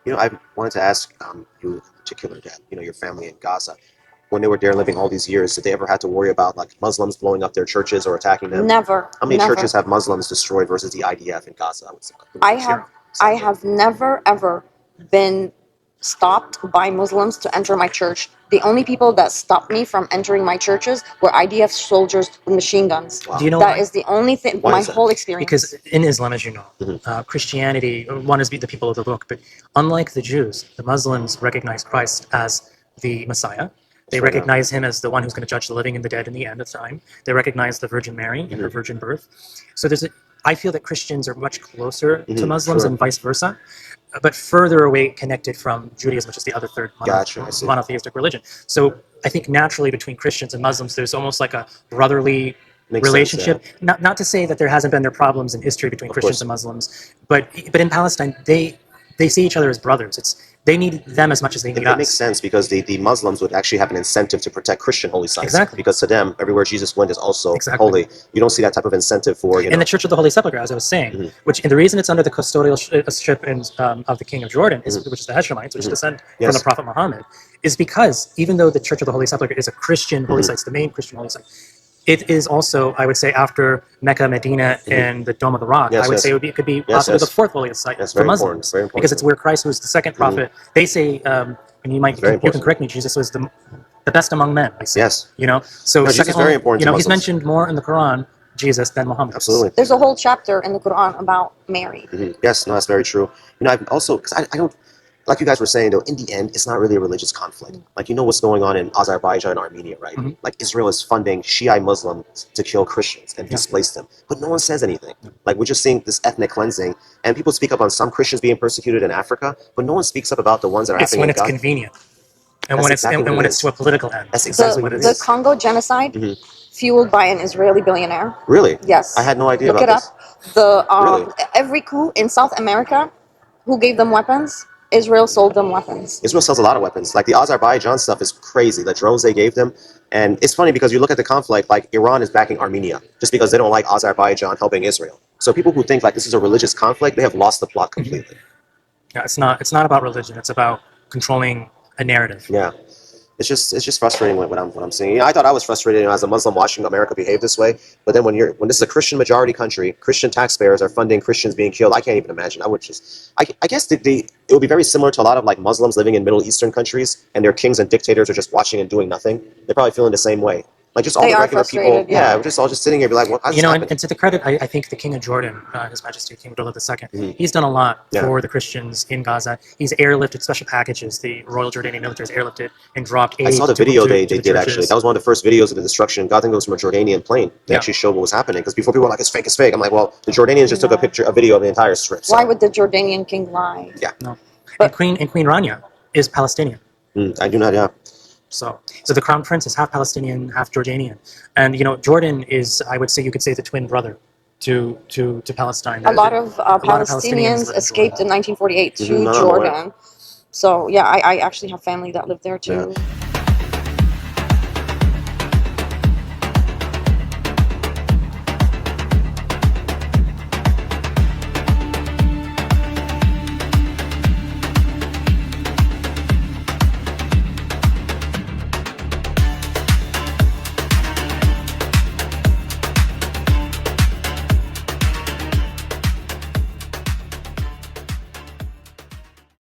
I wanted to ask you in particular, Dad, your family in Gaza, when they were there living all these years, did they ever have to worry about like Muslims blowing up their churches or attacking them? Never. How many never. churches have Muslims destroyed versus the IDF in Gaza? I would say. I have never ever been stopped by Muslims to enter my church. The only people that stopped me from entering my churches were IDF soldiers with machine guns. Wow. Do you know That why? is the only thing, Why my is that? whole experience. Because in Islam, as you know, Christianity, one is the people of the book, but unlike the Jews, the Muslims recognize Christ as the Messiah. They right, recognize him as the one who's going to judge the living and the dead in the end of time. They recognize the Virgin Mary and her virgin birth. So I feel that Christians are much closer to Muslims and vice versa, but further away connected from Judaism, which is the other third Gotcha, I see. monotheistic religion. So I think naturally between Christians and Muslims, there's almost like a brotherly Makes relationship. sense, yeah. Not to say that there hasn't been their problems in history between Christians course. and Muslims, but in Palestine, they see each other as brothers. They need them as much as they need It us. makes sense because the Muslims would actually have an incentive to protect Christian holy sites. Exactly. Because to them, everywhere Jesus went is also Exactly. holy. You don't see that type of incentive for, In the Church of the Holy Sepulchre, as I was saying, and the reason it's under the custodialship of the King of Jordan, which is the Hashemites, which descend from the Prophet Muhammad, is because even though the Church of the Holy Sepulchre is a Christian holy site, it's the main Christian holy site, it is also, I would say, after Mecca, Medina, and the Dome of the Rock, I would say it could be possibly the fourth holiest site for Muslims, very important. because it's where Christ was the second prophet. They say, and you can correct me, Jesus was the best among men. I say, Yes. So Jesus is very important to he's Muslims. mentioned more in the Quran, Jesus, than Muhammad. Absolutely. There's a whole chapter in the Quran about Mary. Yes, no, that's very true. I've also, because I don't, like you guys were saying, though, in the end, it's not really a religious conflict. Like, what's going on in Azerbaijan and Armenia, right? Like, Israel is funding Shiite Muslims to kill Christians and displace them. But no one says anything. Like, we're just seeing this ethnic cleansing. And people speak up on some Christians being persecuted in Africa, but no one speaks up about the ones that are It's happening when in it's Gaza. convenient. And That's when it's to a political end. That's exactly what it is. The Congo genocide, fueled by an Israeli billionaire. Really? Yes. I had no idea Look about it this. up. Really? Every coup in South America, who gave them weapons? Israel sold them weapons. Israel sells a lot of weapons. Like the Azerbaijan stuff is crazy. The drones they gave them. And it's funny because you look at the conflict, like Iran is backing Armenia just because they don't like Azerbaijan helping Israel. So people who think like this is a religious conflict, they have lost the plot completely. Yeah, it's not about religion. It's about controlling a narrative. Yeah. It's just frustrating what I'm seeing. I thought I was frustrated as a Muslim watching America behave this way. But then when this is a Christian majority country, Christian taxpayers are funding Christians being killed. I can't even imagine. I guess it would be very similar to a lot of like Muslims living in Middle Eastern countries, and their kings and dictators are just watching and doing nothing. They're probably feeling the same way. Like just all They the are regular people. frustrated, yeah. We're just all just sitting here, be like, what? And to the credit, I think the King of Jordan, His Majesty King Abdullah II, he's done a lot for the Christians in Gaza. He's airlifted special packages. The Royal Jordanian military has airlifted and dropped aid. I saw the video they the did actually. That was one of the first videos of the destruction. God, I think it was from a Jordanian plane. They actually showed what was happening. Because before people were like, it's fake. I'm like, well, the Jordanians just took a video of the entire strip. So. Why would the Jordanian king lie? Yeah. No. And Queen Rania is Palestinian. I do not, yeah. So the crown prince is half Palestinian, half Jordanian, and Jordan is, I would say, you could say, the twin brother to Palestine. A lot of Palestinians escaped in 1948 to Jordan. So yeah, I actually have family that lived there too. Yeah.